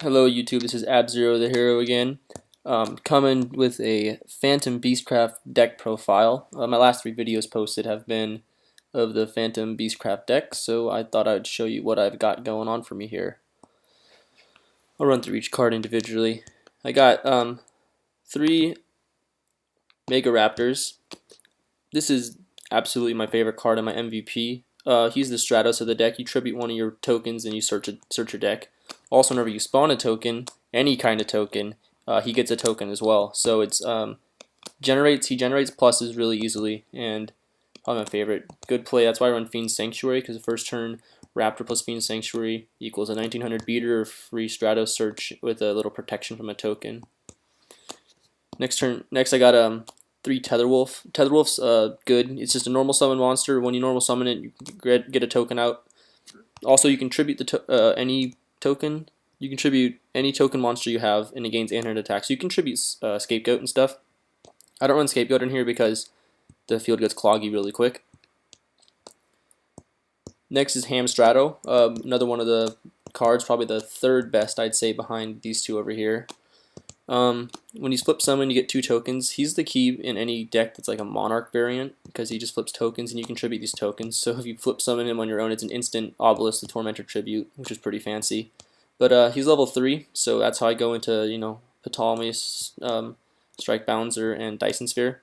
Hello YouTube, this is Ab0 the Hero again, coming with a Phantom Beastcraft deck profile. My last 3 videos posted have been of the Phantom Beastcraft deck, so I thought I'd show you what I've got going on for me here. I'll run through each card individually. I got 3 Mega Raptors. This is absolutely my favorite card in my MVP. He's the Stratos of the deck. You tribute one of your tokens and you search your deck. Also, whenever you spawn a token, any kind of token, he gets a token as well. So it's he generates pluses really easily, and probably my favorite. Good play. That's why I run Fiend Sanctuary, because the first turn Raptor plus Fiend Sanctuary equals a 1900 beater or free Stratos search with a little protection from a token. Next I got 3 Tetherwolf. Tetherwolf's good. It's just a normal summon monster. When you normal summon it, you get a token out. Also, you contribute any token. You contribute any token monster you have, and it gains 800 attack. So you contribute Scapegoat and stuff. I don't run Scapegoat in here because the field gets cloggy really quick. Next is Ham Strato. Another one of the cards, probably the 3rd best, I'd say, behind these 2 over here. When he's flip summon, you get 2 tokens. He's the key in any deck that's like a Monarch variant, because he just flips tokens and you contribute these tokens. So if you flip summon him on your own, it's an instant Obelisk the Tormentor tribute, which is pretty fancy. But he's level 3, so that's how I go into, Ptolemy, Strike Bouncer, and Dyson Sphere.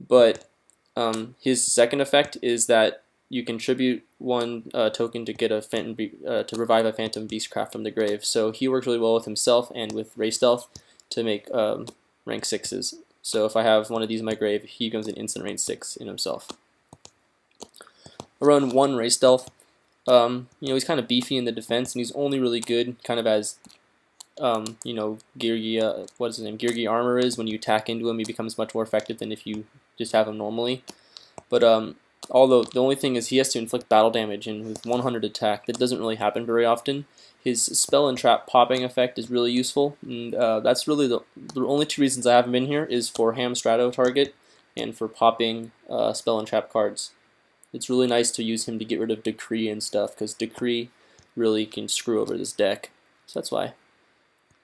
But his second effect is that you contribute 1 token to get a to revive a Phantom Beastcraft from the grave. So he works really well with himself and with Ray Stealth to make rank 6s. So if I have one of these in my grave, he becomes an instant rank 6 in himself. I run 1 Ray Stealth. He's kind of beefy in the defense, and he's only really good kind of as Geargi armor is. When you attack into him, he becomes much more effective than if you just have him normally. But although the only thing is he has to inflict battle damage, and with 100 attack, that doesn't really happen very often. His spell and trap popping effect is really useful, and that's really the only 2 reasons I haven't been here is for Ham Strato target and for popping spell and trap cards. It's really nice to use him to get rid of Decree and stuff, because Decree really can screw over this deck. So that's why.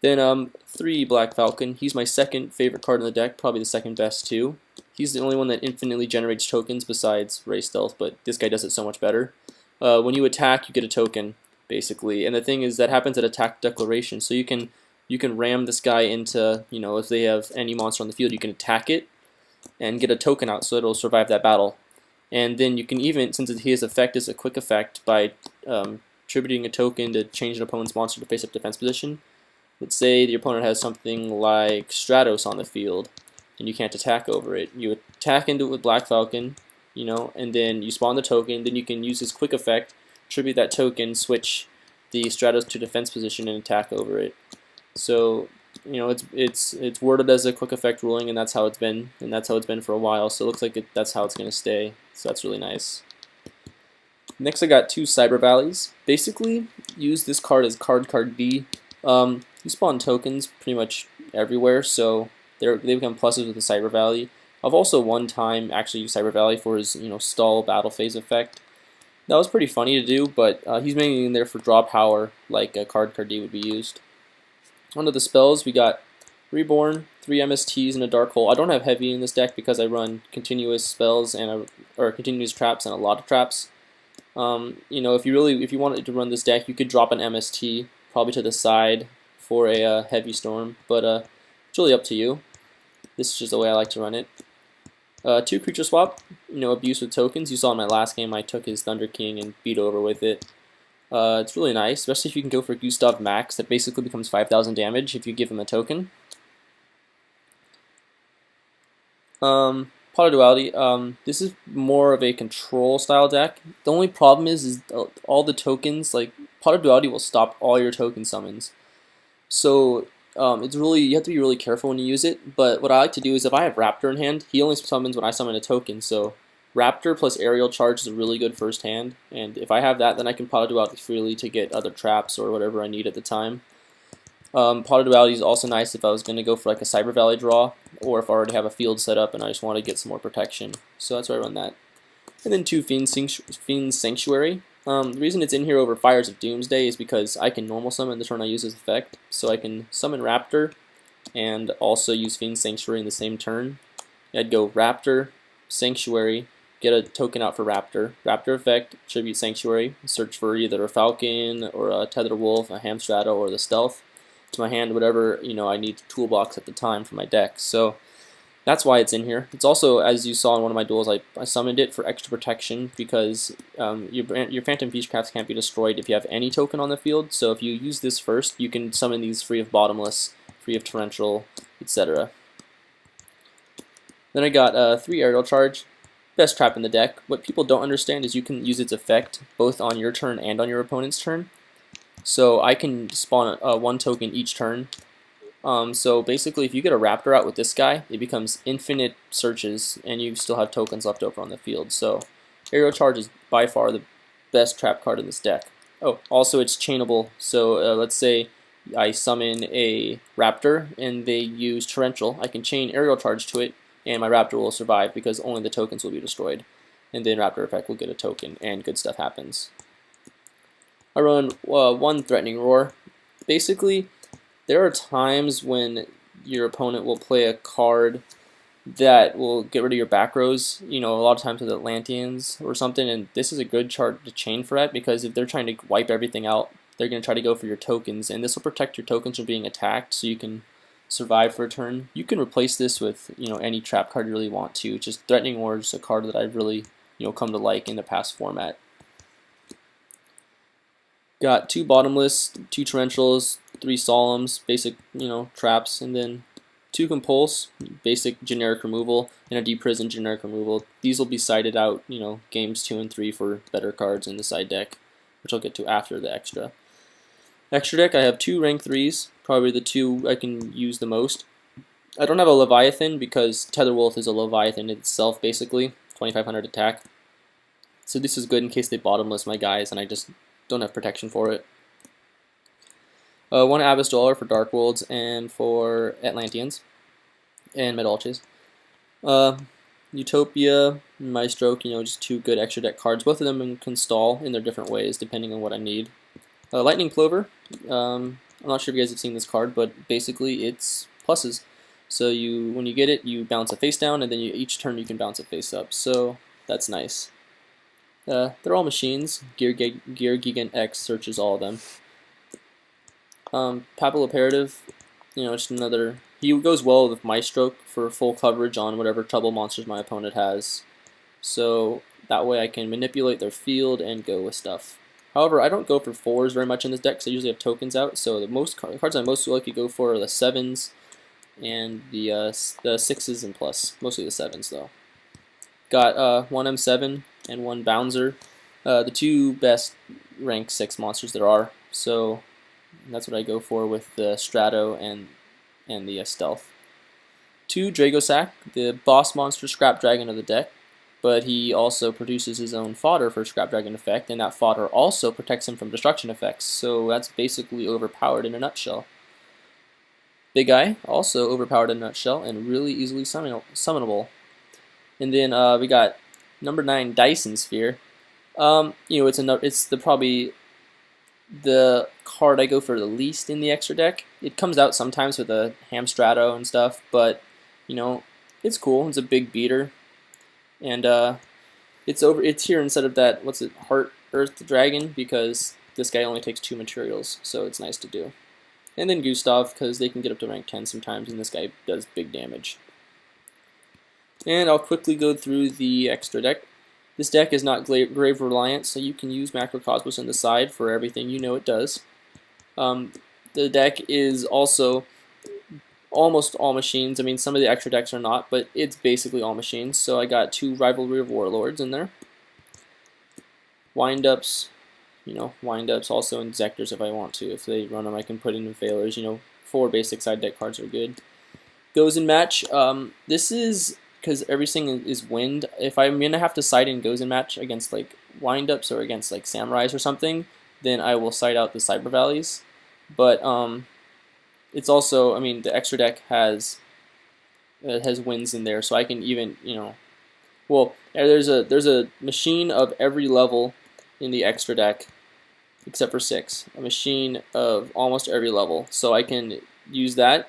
Then 3 Black Falcon. He's my 2nd favorite card in the deck, probably the 2nd best too. He's the only one that infinitely generates tokens besides Ray Stealth, but this guy does it so much better. When you attack, you get a token, basically. And the thing is, that happens at attack declaration, so you can ram this guy into, if they have any monster on the field, you can attack it and get a token out so it'll survive that battle. And then you can even, since his effect is a quick effect, by attributing a token to change an opponent's monster to face-up defense position. Let's say the opponent has something like Stratos on the field, and you can't attack over it. You attack into it with Black Falcon, and then you spawn the token. Then you can use his quick effect, tribute that token, switch the Stratos to defense position, and attack over it. So it's worded as a quick effect ruling, and that's how it's been, for a while. So it looks like that's how it's going to stay. So that's really nice. Next, I got 2 Cyber Valleys. Basically, use this card as card B. You spawn tokens pretty much everywhere, so they become pluses with the Cyber Valley. I've also one time actually used Cyber Valley for his stall battle phase effect. That was pretty funny to do, but he's mainly in there for draw power, like a card D would be used. Onto the spells, we got Reborn, 3 MSTs, and a Dark Hole. I don't have heavy in this deck because I run continuous spells or continuous traps and a lot of traps. If you wanted to run this deck, you could drop an MST probably to the side for a heavy storm, but it's really up to you. This is just the way I like to run it. 2 creature swap, abuse with tokens. You saw in my last game I took his Thunder King and beat over with it. It's really nice, especially if you can go for Gustav Max. That basically becomes 5,000 damage if you give him a token. Pot of Duality. This is more of a control style deck. The only problem is all the tokens, like Pot of Duality will stop all your token summons. So you have to be really careful when you use it. But what I like to do is if I have Raptor in hand, he only summons when I summon a token. So Raptor plus Aerial Charge is a really good first hand, and if I have that, then I can Pot of Duality freely to get other traps or whatever I need at the time. Pot of Duality is also nice if I was going to go for like a Cyber Valley draw, or if I already have a field set up and I just want to get some more protection. So that's why I run that. And then 2 Fiend Sanctuary. The reason it's in here over Fires of Doomsday is because I can normal summon the turn I use as effect, so I can summon Raptor and also use Fiend Sanctuary in the same turn. I'd go Raptor, Sanctuary, get a token out for Raptor. Raptor effect, Tribute Sanctuary, search for either a Falcon or a Tethered Wolf, a Hamstrato, or the Stealth to my hand, whatever I need toolbox at the time for my deck. So that's why it's in here. It's also, as you saw in one of my duels, I summoned it for extra protection because your Phantom Beastcrafts can't be destroyed if you have any token on the field. So if you use this first, you can summon these free of Bottomless, free of Torrential, etc. Then I got 3 Aerial Charge, best trap in the deck. What people don't understand is you can use its effect both on your turn and on your opponent's turn. So I can spawn 1 token each turn. So basically, if you get a Raptor out with this guy, it becomes infinite searches, and you still have tokens left over on the field. So Aerial Charge is by far the best trap card in this deck. Oh, also it's chainable. So let's say I summon a Raptor, and they use Torrential. I can chain Aerial Charge to it, and my Raptor will survive because only the tokens will be destroyed. And then Raptor effect will get a token, and good stuff happens. I run 1 Threatening Roar. Basically, there are times when your opponent will play a card that will get rid of your back rows, a lot of times with Atlanteans or something, and this is a good chart to chain for that because if they're trying to wipe everything out, they're going to try to go for your tokens, and this will protect your tokens from being attacked so you can survive for a turn. You can replace this with any trap card you really want to. Just Threatening Roar is a card that I've really come to like in the past format. Got 2 Bottomless, 2 Torrentials, 3 Solemns, basic traps, and then 2 Compulse, basic generic removal, and a Deprison generic removal. These will be sided out games 2 and 3 for better cards in the side deck, which I'll get to after the extra. Extra deck, I have 2 rank 3s, probably the 2 I can use the most. I don't have a Leviathan because Tether Wolf is a Leviathan itself, basically, 2500 attack. So this is good in case they bottomless my guys and I just don't have protection for it. 1 Abyss Dweller for Dark Worlds and for Atlanteans and Medalches. Utopia, Maestro, just 2 good extra deck cards. Both of them can stall in their different ways depending on what I need. Lightning Plover, I'm not sure if you guys have seen this card, but basically it's pluses. So when you get it, you bounce it face down, and then each turn you can bounce it face up. So that's nice. They're all machines. Gear Gigant X searches all of them. Papal Imperative, just another. He goes well with Maestro for full coverage on whatever trouble monsters my opponent has. So that way I can manipulate their field and go with stuff. However, I don't go for 4s very much in this deck because I usually have tokens out. So the cards I most likely go for are the 7s and the 6s and plus. Mostly the 7s though. Got 1 M7 and 1 Bouncer, the 2 best rank 6 monsters there are. So that's what I go for with the Strato and the Stealth. 2 Dragosack, the boss monster Scrap Dragon of the deck, but he also produces his own fodder for Scrap Dragon effect, and that fodder also protects him from destruction effects, so that's basically overpowered in a nutshell. Big Eye, also overpowered in a nutshell, and really easily summonable. And then we got number 9 Dyson Sphere. It's probably the card I go for the least in the extra deck. It comes out sometimes with a Hamstrato and stuff, but it's cool. It's a big beater, and it's here instead of that Heart Earth Dragon because this guy only takes 2 materials, so it's nice to do. And then Gustav because they can get up to rank 10 sometimes, and this guy does big damage. And I'll quickly go through the extra deck. This deck is not grave reliant, so you can use Macrocosmos on the side for everything it does. The deck is also almost all machines. I mean, some of the extra decks are not, but it's basically all machines. So I got 2 Rivalry of Warlords in there. Wind-ups, wind-ups also in Zectors if I want to. If they run them, I can put in Failers. 4 basic side deck cards are good. Goes in match. This is because everything is wind. If I'm gonna have to side in goes in match against like wind-ups or against like samurais or something, then I will side out the Cyber Valleys. But it's also, the extra deck has winds in there, so I can even, well, there's a machine of every level in the extra deck, except for 6. A machine of almost every level. So I can use that,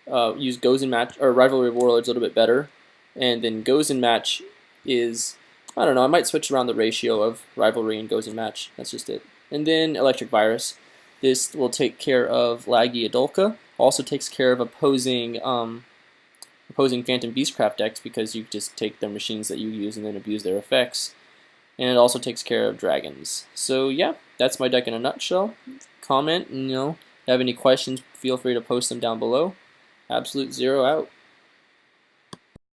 use Goes and Match, or Rivalry of Warlords a little bit better. And then Goes and Match is, I don't know, I might switch around the ratio of Rivalry and Goes and Match. That's just it. And then Electric Virus. This will take care of Laggy Adolka. Also takes care of opposing Phantom Beastcraft decks, because you just take their machines that you use and then abuse their effects. And it also takes care of dragons. So yeah, that's my deck in a nutshell. Comment, and if you have any questions, feel free to post them down below. Absolute Zero out.